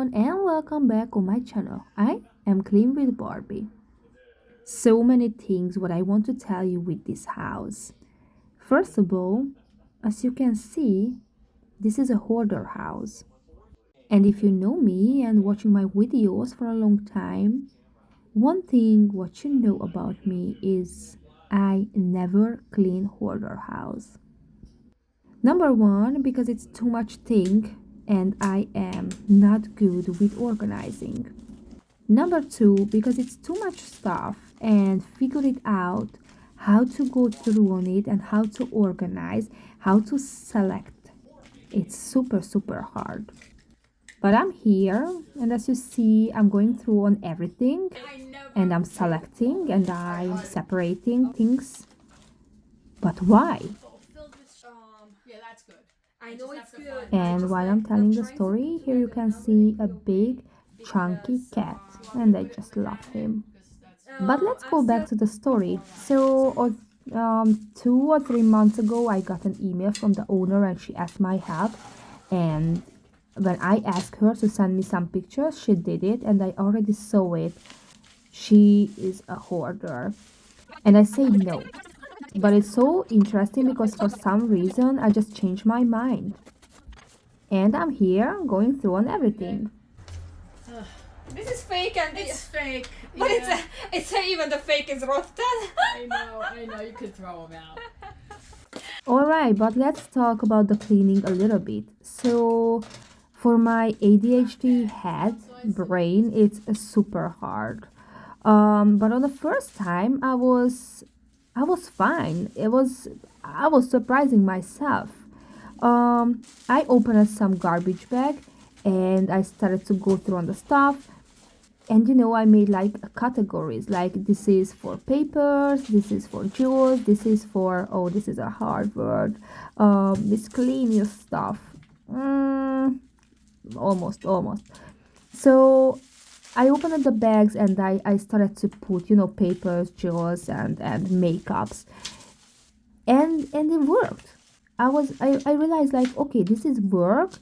everyone and welcome back on my channel. I am Clean with Barbie. So many things what I want to tell you with this house. First of all, as you can see, this is a hoarder house. And if you know me and watching my videos for a long time, one thing what you know about me is I never clean hoarder house. Number one, because it's too much thing and I am not good with organizing. Number two, because it's too much stuff and figure it out how to go through on it and how to organize, how to select. It's super hard. But I'm here and as you see, I'm going through on everything and I'm selecting and I'm separating things. But why? I know it's good. And while I'm telling the story, here you can see a big chunky cat and I just love him. But let's go back to the story. So 2 or 3 months ago I got an email from the owner and she asked my help, and when I asked her to send me some pictures she did it and I already saw it. She is a hoarder and I say no. But it's so interesting because for some reason I just changed my mind. And I'm here going through on everything. This is fake and It's fake. but Yeah. it's even the fake is rotten. I know. You could throw them out. Alright, but let's talk about the cleaning a little bit. So, for my ADHD head, brain, it's super hard. But on the first time, I was fine. I was surprising myself. I opened some garbage bag and I started to go through on the stuff. And I made like categories, like this is for papers, this is for jewels, this is for, oh, this is a hard word, miscellaneous stuff. mm, almost. So I opened up the bags and I started to put papers, jewels, and makeups, and it worked. I realized, like, okay, this is work.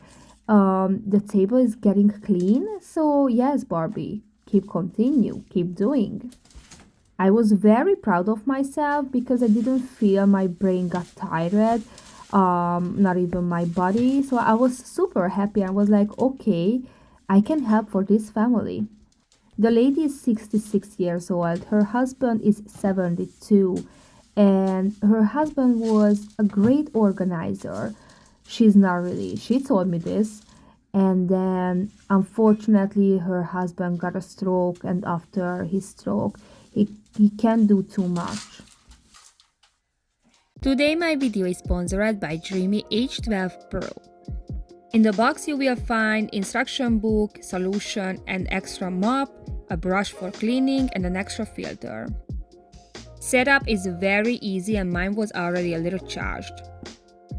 The table is getting clean, so yes, Barbie, keep doing. I was very proud of myself because I didn't feel my brain got tired, not even my body. So I was super happy. I was like, okay, I can help for this family. The lady is 66 years old. Her husband is 72. And her husband was a great organizer. She's not really. She told me this. And then, unfortunately, her husband got a stroke. And after his stroke, he can't do too much. Today, my video is sponsored by Dreame H12Pro. In the box you will find instruction book, solution, an extra mop, a brush for cleaning, and an extra filter. Setup is very easy and mine was already a little charged.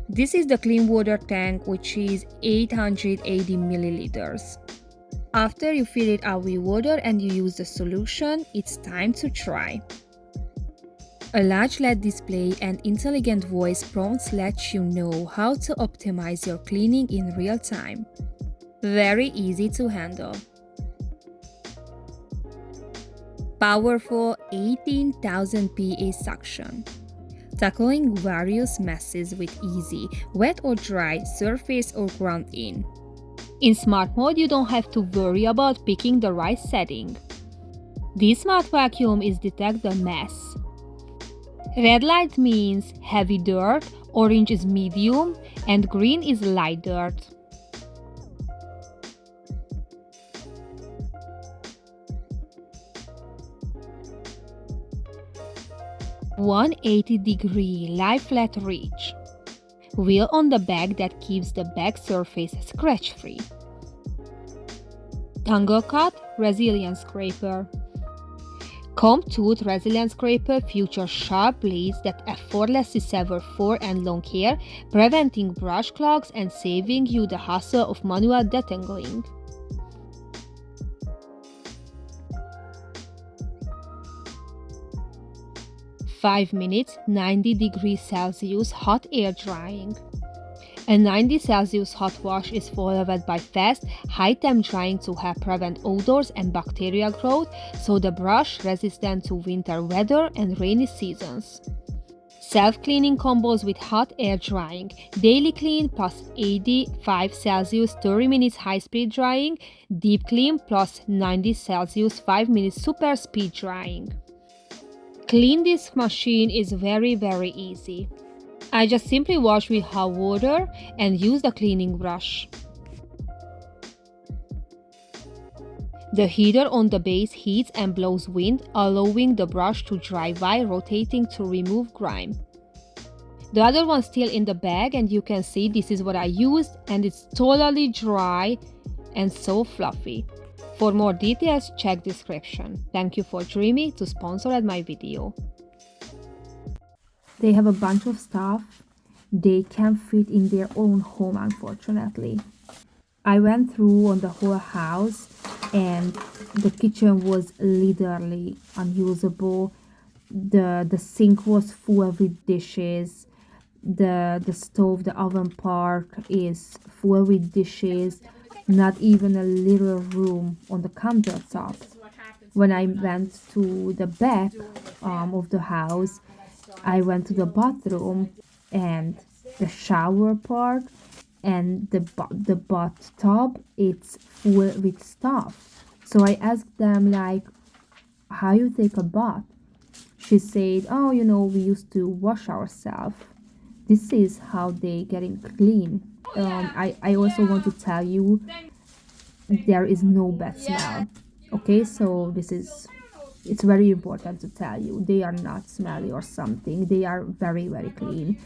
This is the clean water tank, which is 880 milliliters. After you fill it up with water and you use the solution, it's time to try. A large LED display and intelligent voice prompts let you know how to optimize your cleaning in real time. Very easy to handle. Powerful 18,000 PA suction. Tackling various messes with easy, wet or dry, surface or ground in. In smart mode, you don't have to worry about picking the right setting. This smart vacuum is detect the mess. Red light means heavy dirt, orange is medium, and green is light dirt. "180-degree live flat reach" wheel on the bag that keeps the bag surface scratch-free. Tangle cut resilient scraper. Comb tooth resilient scraper features sharp blades that effortlessly sever fur and long hair, preventing brush clogs and saving you the hassle of manual detangling. "5 minutes 90 degrees Celsius hot air drying." A 90 Celsius hot wash is followed by fast, high-temp drying to help prevent odors and bacterial growth so the brush resistant to winter weather and rainy seasons. Self-cleaning combos with hot air drying, daily clean plus 85 Celsius 30 minutes high-speed drying, deep clean plus 90 Celsius 5 minutes super speed drying. Clean this machine is very easy. I just simply wash with hot water and use the cleaning brush. The heater on the base heats and blows wind, allowing the brush to dry while rotating to remove grime. The other one's still in the bag, and you can see this is what I used, and it's totally dry and so fluffy. For more details, check description. Thank you for Dreame to sponsor my video. They have a bunch of stuff. They can't fit in their own home, unfortunately. I went through on the whole house and the kitchen was literally unusable. The sink was full with dishes. The stove, the oven part is full with dishes. Not even a little room on the countertop. When I went to the back of the house, I went to the bathroom and the shower part and the bathtub, it's full with stuff. So I asked them like, how you take a bath? She said, oh, we used to wash ourselves. This is how they getting clean. I also want to tell you there is no bad smell. Okay, so it's very important to tell you they are not smelly or something. They are very clean.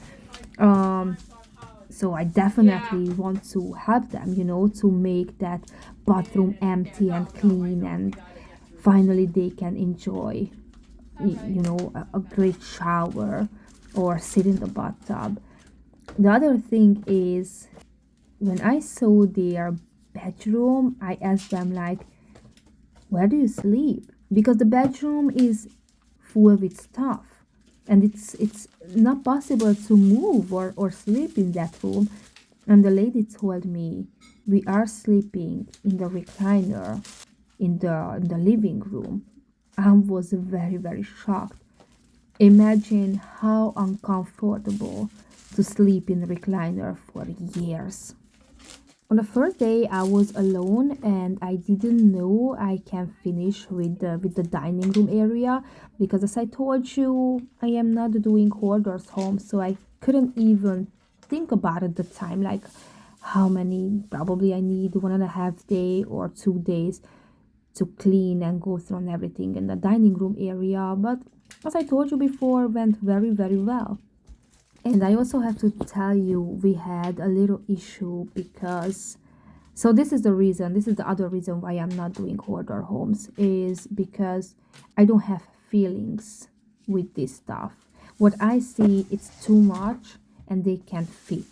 So I definitely want to help them, to make that bathroom empty and clean, and finally they can enjoy a great shower or sit in the bathtub. The other thing is, when I saw their bedroom, I asked them like, where do you sleep? Because the bedroom is full with stuff and it's not possible to move or sleep in that room. And the lady told me, we are sleeping in the recliner in the living room. I was very shocked. Imagine how uncomfortable to sleep in a recliner for years. On the first day, I was alone and I didn't know I can finish with the dining room area because, as I told you, I am not doing hoarders home, so I couldn't even think about it at the time, like how many. Probably I need 1.5 days or 2 days to clean and go through everything in the dining room area. But as I told you before, went very well. And I also have to tell you, we had a little issue because, so this is the reason, this is the other reason why I'm not doing hoarder homes, is because I don't have feelings with this stuff. What I see, it's too much and they can't fit.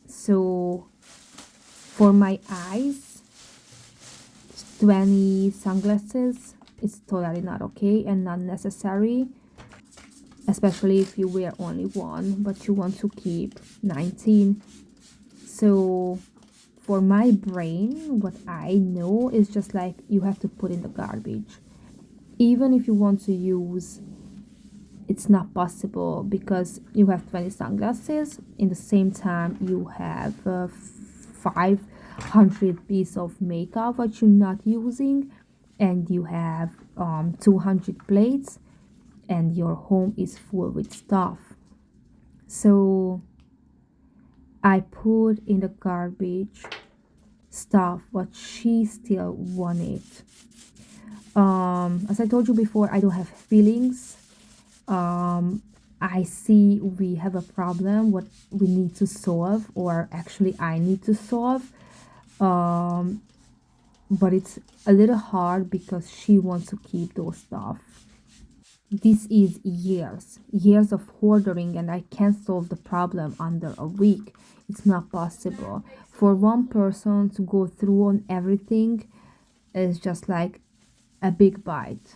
So for my eyes, 20 sunglasses is totally not okay and not necessary, especially if you wear only one but you want to keep 19. So for my brain, what I know is just like, you have to put in the garbage. Even if you want to use, it's not possible because you have 20 sunglasses, in the same time you have 500 pieces of makeup that you're not using, and you have 200 plates, and your home is full with stuff. So I put in the garbage stuff what she still wanted. As I told you before, I don't have feelings. I see we have a problem what we need to solve, or actually I need to solve. But it's a little hard because she wants to keep those stuff. This is years of hoarding, and I can't solve the problem under a week. It's not possible. For one person to go through on everything is just like a big bite.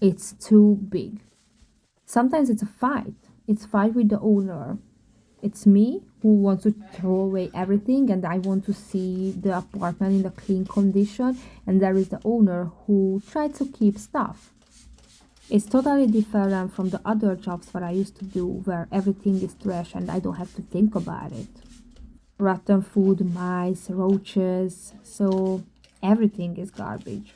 It's too big. Sometimes it's a fight. It's fight with the owner. It's me who wants to throw away everything, and I want to see the apartment in the clean condition, and there is the owner who tries to keep stuff. It's totally different from the other jobs that I used to do where everything is trash and I don't have to think about it. Rotten food, mice, roaches, so everything is garbage.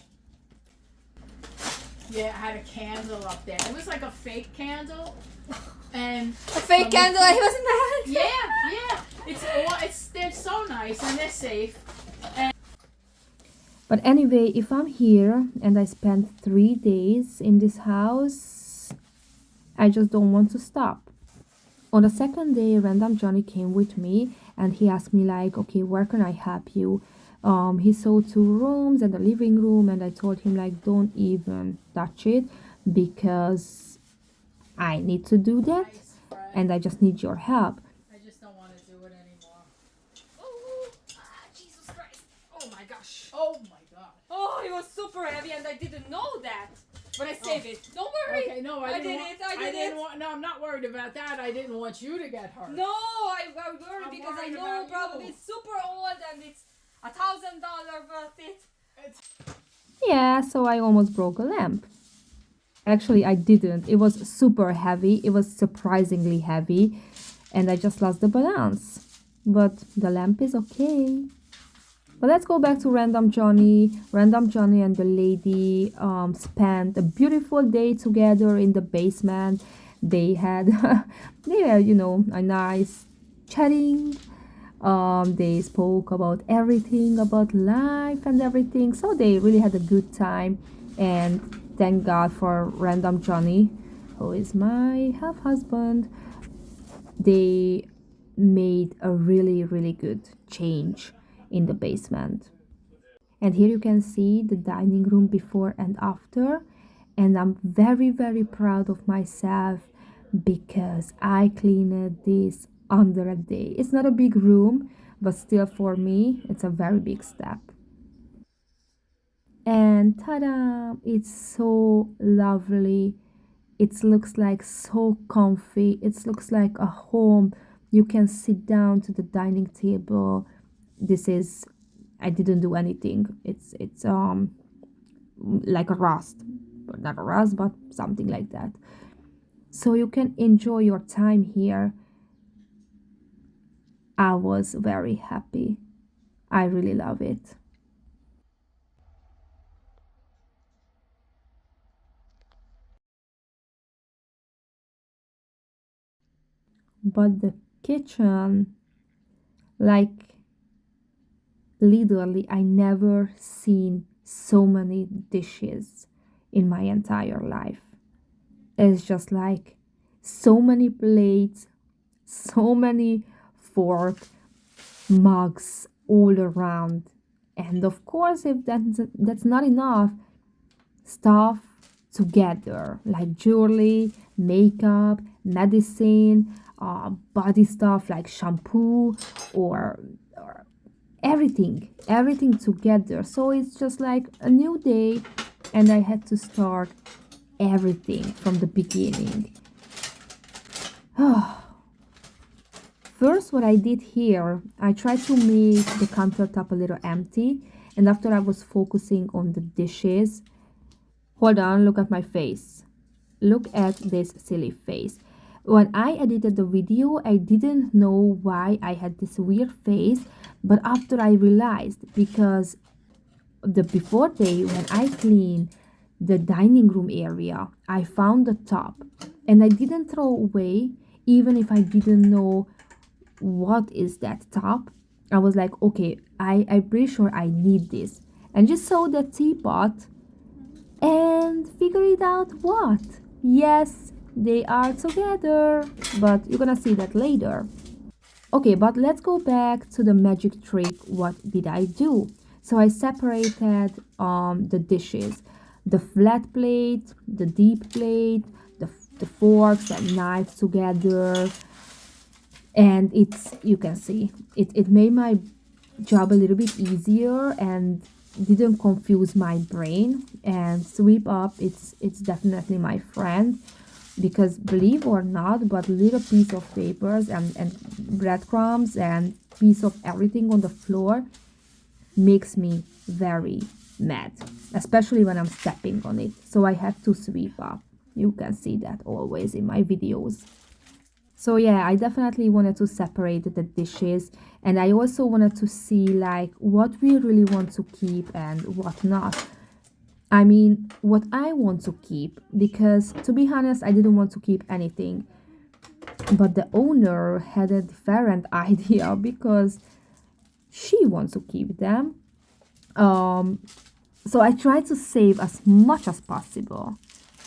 Yeah, I had a candle up there. It was like a fake candle, and A fake candle, I was mad. yeah. They're so nice and they're safe. But anyway, if I'm here and I spend 3 days in this house, I just don't want to stop. On the second day, random Johnny came with me and he asked me like, okay, where can I help you? He saw 2 rooms and a living room, and I told him like, don't even touch it because I need to do that Nice, friend. and I just need your help. I just don't want to do it anymore. Oh, Jesus Christ. Oh my gosh. Oh my god. Oh, it was super heavy and I didn't know that. But I saved it. Don't worry. Okay, no, I did want, it. I did didn't it. want. No, I'm not worried about that. I didn't want you to get hurt. No, I worried I'm because I worried know about probably you. it's super old and it's $1,000 worth it. It's, Yeah, so I almost broke a lamp. Actually, I didn't. It was super heavy. It was surprisingly heavy, and I just lost the balance. But the lamp is okay. But let's go back to Random Johnny. Random Johnny and the lady spent a beautiful day together in the basement. They had, a nice chatting. They spoke about everything, about life and everything. So they really had a good time. And thank God for Random Johnny, who is my half husband. They made a really, really good change in the basement. And here you can see the dining room before and after. And I'm very, very proud of myself because I cleaned this under a day. It's not a big room, but still for me, it's a very big step. And ta-da! It's so lovely. It looks like so comfy. It looks like a home. You can sit down to the dining table. This is I didn't do anything. It's like a rust, but not a rust, but something like that. So you can enjoy your time here. I was very happy. I really love it. But the kitchen, like literally, I never seen so many dishes in my entire life. It's just like so many plates, so many forks, mugs all around. And of course, if that's not enough, stuff together like jewelry, makeup, medicine, body stuff like shampoo or everything together. So it's just like a new day, and I had to start everything from the beginning. First, what I did here, I tried to make the countertop a little empty, and after I was focusing on the dishes. Hold on, look at my face. Look at this silly face. When I edited the video, I didn't know why I had this weird face, but after I realized, because the before day when I cleaned the dining room area, I found the top and I didn't throw away, even if I didn't know what is that top. I was like, okay, I'm pretty sure I need this. And just saw the teapot and figure it out what. Yes, they are together, but you're gonna see that later. Okay, but let's go back to the magic trick. What did I do? So I separated the dishes, the flat plate, the deep plate, the forks and knives together, and you can see it made my job a little bit easier and didn't confuse my brain. And sweep up, it's definitely my friend. because believe or not, but little piece of papers and breadcrumbs and piece of everything on the floor makes me very mad, especially when I'm stepping on it. So I have to sweep up. You can see that always in my videos. So yeah, I definitely wanted to separate the dishes, and I also wanted to see like what we really want to keep and what not. I mean, what I want to keep, because to be honest, I didn't want to keep anything. But the owner had a different idea because she wants to keep them. Um, so I try to save as much as possible.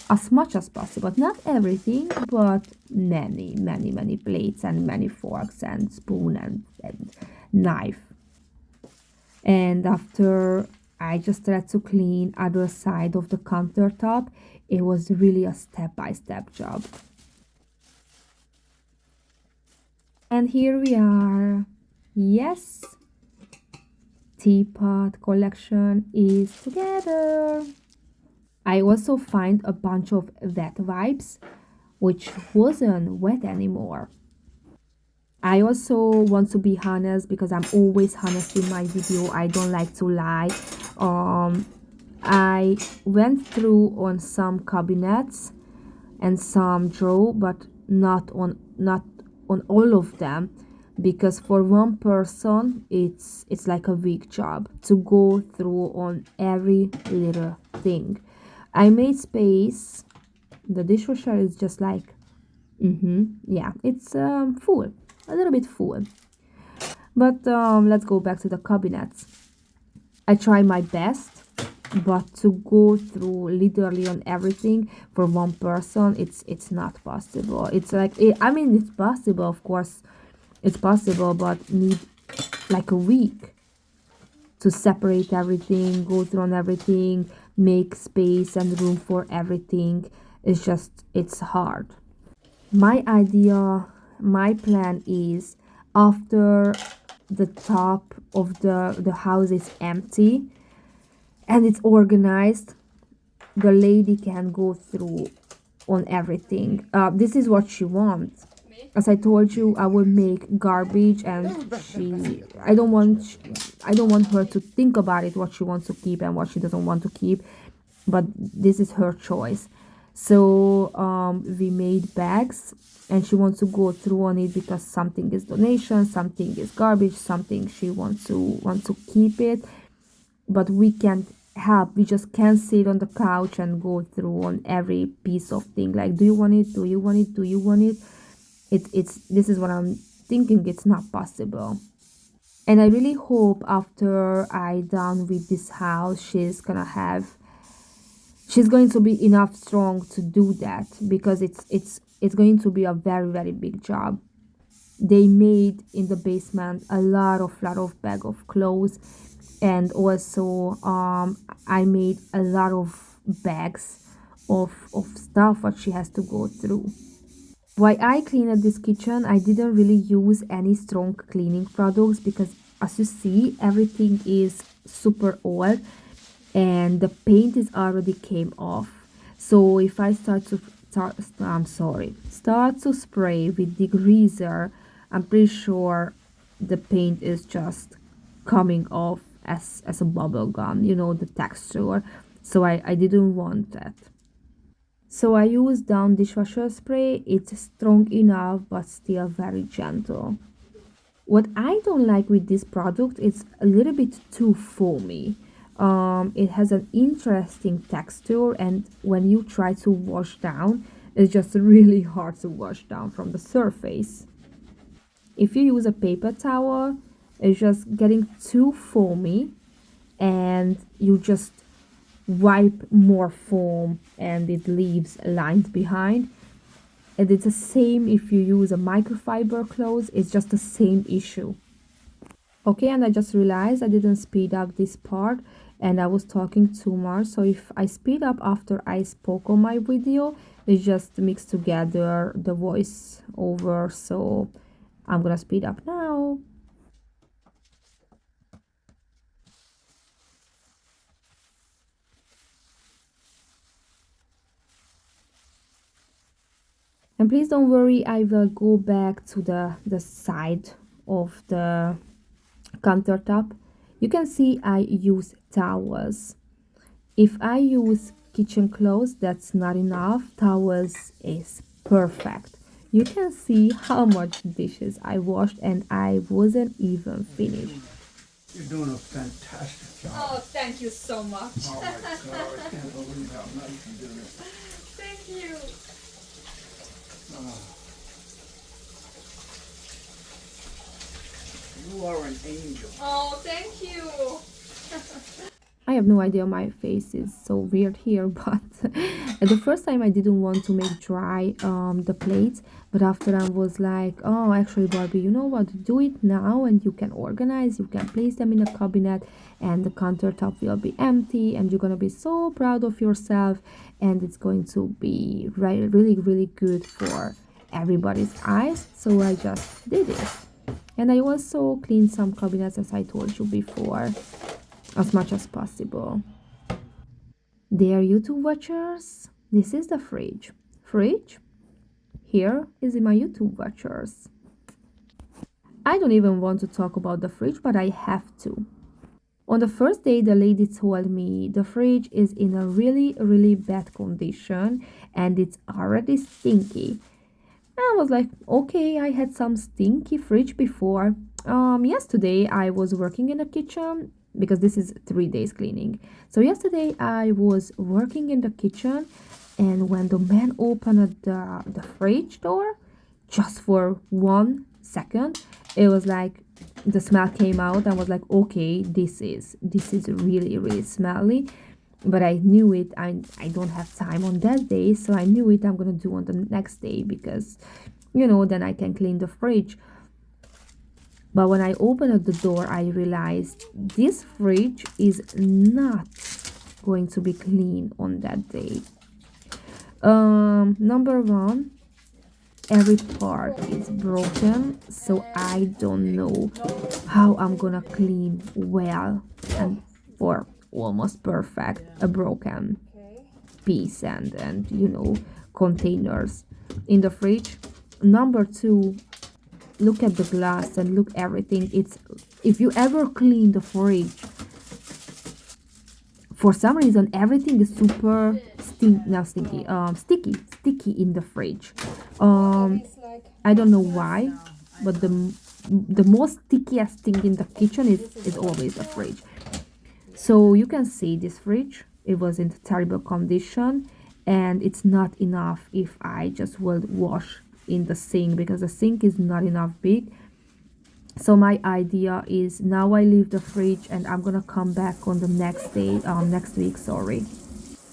As much as possible. Not everything, but many, many, many plates and many forks and spoon and knife. And after I just tried to clean other side of the countertop, it was really a step-by-step job. And here we are. Yes, teapot collection is together. I also find a bunch of wet wipes, which wasn't wet anymore. I also want to be honest because I'm always honest in my video. I don't like to lie. Um, I went through on some cabinets and some drawer, but not on all of them, because for one person it's like a week job to go through on every little thing. I made space. The dishwasher is just like, yeah, it's full, a little bit full. But let's go back to the cabinets. I try my best, but to go through literally on everything for one person, it's not possible. It's like I mean, it's possible, of course, it's possible, but need like a week to separate everything, go through on everything, make space and room for everything. It's just it's hard. My idea, my plan is after the top of the house is empty and it's organized, the lady can go through on everything. This is what she wants. As I told you, I will make garbage, and I don't want her to think about it, what she wants to keep and what she doesn't want to keep, but this is her choice. So we made bags, and she wants to go through on it because something is donation, something is garbage, something she wants to keep it, but we can't help. We just can't sit on the couch and go through on every piece of thing. Like, do you want it? Do you want it? Do you want it? It's this is what I'm thinking. It's not possible. And I really hope after I done with this house, she's going to be enough strong to do that, because it's going to be a very very big job. They made in the basement a lot of bag of clothes, and also I made a lot of bags of stuff what she has to go through. While I cleaned this kitchen, I didn't really use any strong cleaning products because, as you see, everything is super old and the paint is already came off. So if I start to spray with degreaser, I'm pretty sure the paint is just coming off as a bubble gum, the texture. So I didn't want that. So I use down dishwasher spray. It's strong enough but still very gentle. What I don't like with this product is a little bit too foamy. It has an interesting texture, and when you try to wash down, it's just really hard to wash down from the surface. If you use a paper towel, it's just getting too foamy, and you just wipe more foam and it leaves lines behind. And it's the same if you use a microfiber clothes, it's just the same issue. Okay, and I just realized I didn't speed up this part and I was talking too much. So if I speed up after I spoke on my video, it just mixed together the voice over. So I'm gonna speed up now. And please don't worry, I will go back to the side of the countertop. You can see I use towels. If I use kitchen clothes, that's not enough. Towels is perfect. You can see how much dishes I washed and I wasn't even finished. You're doing a fantastic job. Oh, thank you so much. Oh my God, I can't believe how nice you did it. Thank you. You are an angel. Oh, thank you. I have no idea, my face is so weird here, but at the first time I didn't want to make dry the plates, but after I was like, oh, actually, Barbie, you know what, do it now and you can organize, you can place them in a cabinet and the countertop will be empty and you're gonna be so proud of yourself and it's going to be really, really good for everybody's eyes. So I just did it. And I also cleaned some cabinets as I told you before, as much as possible. Dear YouTube watchers, this is the fridge. Fridge? Here is my YouTube watchers. I don't even want to talk about the fridge, but I have to. On the first day, the lady told me the fridge is in a really, really bad condition and it's already stinky. I was like, okay, I had some stinky fridge before. Yesterday I was working in the kitchen because this is 3 days cleaning. So yesterday I was working in the kitchen, and when the man opened the fridge door, just for 1 second, it was like the smell came out. I was like, okay, this is really, really smelly. But I knew it. I don't have time on that day, so I knew it I'm gonna do on the next day because then I can clean the fridge. But when I opened up the door, I realized this fridge is not going to be clean on that day. Number one, every part is broken, so I don't know how I'm gonna clean well and or almost perfect a broken piece and containers in the fridge. Number two, look at the glass and look everything. It's if you ever clean the fridge, for some reason everything is super sticky in the fridge. I don't know why, but the most stickiest thing in the kitchen is always the fridge. So you can see this fridge, it was in terrible condition, and it's not enough if I just will wash in the sink because the sink is not enough big. So my idea is now I leave the fridge and I'm gonna come back on the next day, next week, sorry.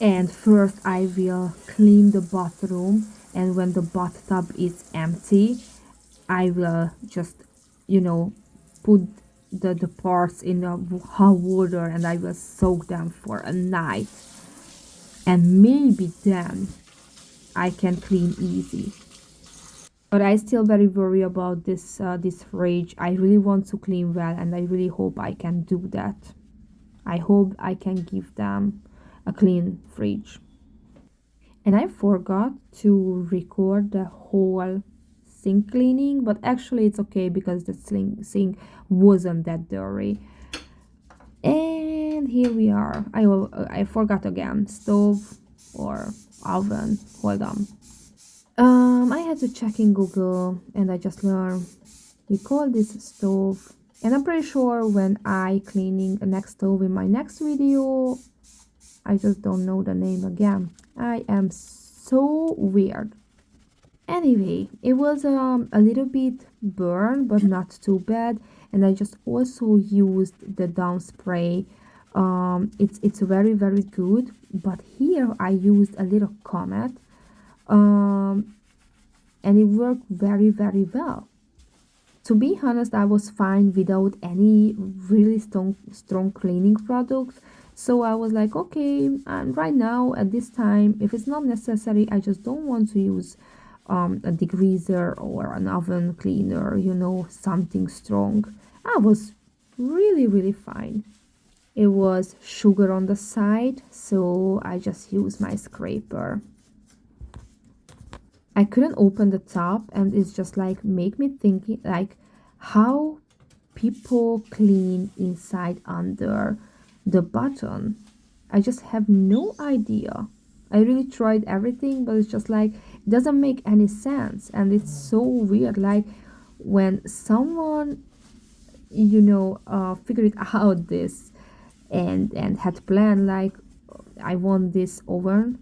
And first I will clean the bathroom, and when the bathtub is empty, I will just, put the parts in the hot water and I will soak them for a night. And maybe then I can clean easy. But I still very worry about this fridge. I really want to clean well and I really hope I can do that. I hope I can give them a clean fridge. And I forgot to record the whole sink cleaning, but actually it's okay because the sink wasn't that dirty. And here we are. I forgot again, stove or oven. Hold on. I had to check in Google and I just learned we call this stove, and I'm pretty sure when I cleaning the next stove in my next video, I just don't know the name again. I am so weird. Anyway, it was a little bit burned, but not too bad. And I just also used the down spray. It's very, very good. But here I used a little Comet, and it worked very, very well. To be honest, I was fine without any really strong cleaning products. So I was like, okay, and right now at this time, if it's not necessary, I just don't want to use a degreaser or an oven cleaner, something strong. I was really, really fine. It was sugar on the side, so I just used my scraper. I couldn't open the top, and it's just like make me thinking like how people clean inside under the button. I just have no idea. I really tried everything, but it's just like it doesn't make any sense, and it's so weird. Like when someone figured out this and had planned like I want this oven.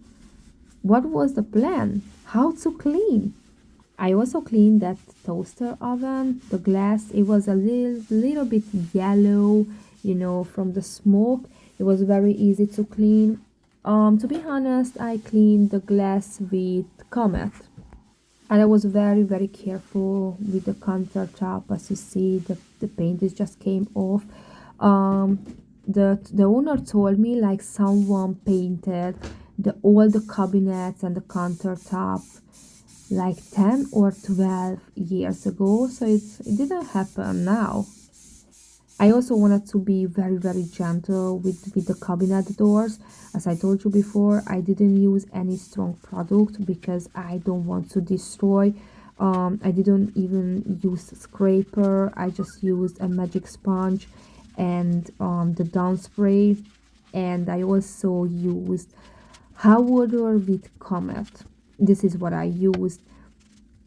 What was the plan? How to clean? I also cleaned that toaster oven. The glass, it was a little bit yellow, from the smoke. It was very easy to clean. To be honest, I cleaned the glass with Comet. And I was very, very careful with the countertop. As you see, the paint is just came off. Um, the owner told me like someone painted all the cabinets and the countertop like 10 or 12 years ago, so it didn't happen now. I also wanted to be very, very gentle with the cabinet doors. As I told you before, I didn't use any strong product because I don't want to destroy. I didn't even use scraper. I just used a magic sponge and the down spray. And I also used hoarder with Comet. This is what I used.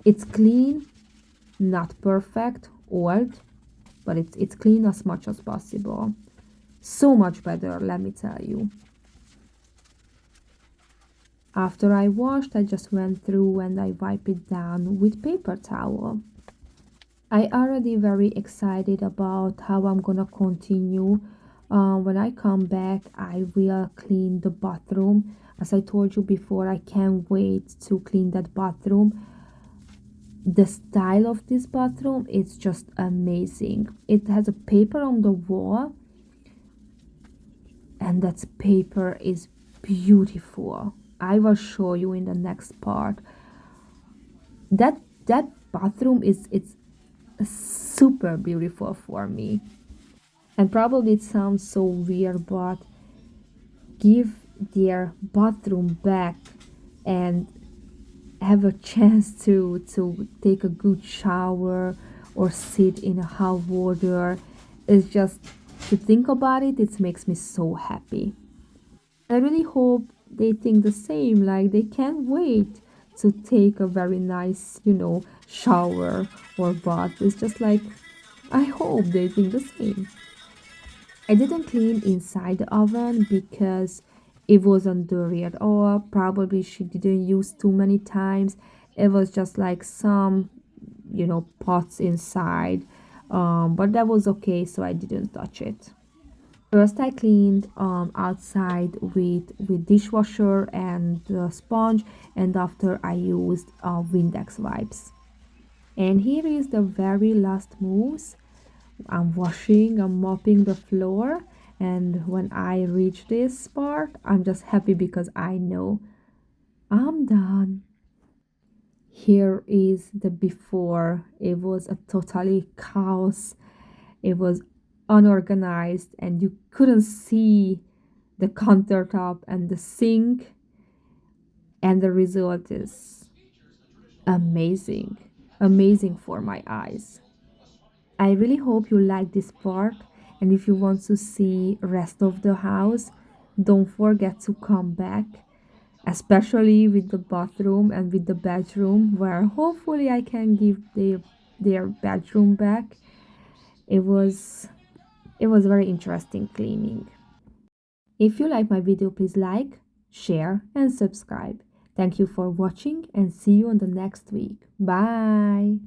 It's clean, not perfect, old, but it's clean as much as possible. So much better, let me tell you. After I washed, I just went through and I wiped it down with paper towel. I already very excited about how I'm gonna continue. When I come back, I will clean the bathroom. As I told you before, I can't wait to clean that bathroom. The style of this bathroom is just amazing. It has a paper on the wall, and that paper is beautiful. I will show you in the next part. That bathroom is it's super beautiful for me. And probably it sounds so weird, but give their bathroom back and have a chance to take a good shower or sit in a hot water. It's just to think about it, it makes me so happy. I really hope they think the same, like they can't wait to take a very nice, shower or bath. It's just like I hope they think the same. I didn't clean inside the oven because it wasn't dirty at all. Probably she didn't use too many times. It was just like some, pots inside. But that was okay, so I didn't touch it. First, I cleaned outside with dishwasher and sponge, and after I used Windex wipes. And here is the very last moves. I'm mopping the floor, and when I reach this part, I'm just happy because I know I'm done. Here is the before. It was a totally chaos. It was unorganized, and you couldn't see the countertop and the sink, and the result is amazing. Amazing for my eyes. I really hope you like this part, and if you want to see rest of the house, don't forget to come back, especially with the bathroom and with the bedroom where hopefully I can give their bedroom back. It was it was very interesting cleaning. If you like my video, please like, share and subscribe. Thank you for watching and see you on the next week. Bye.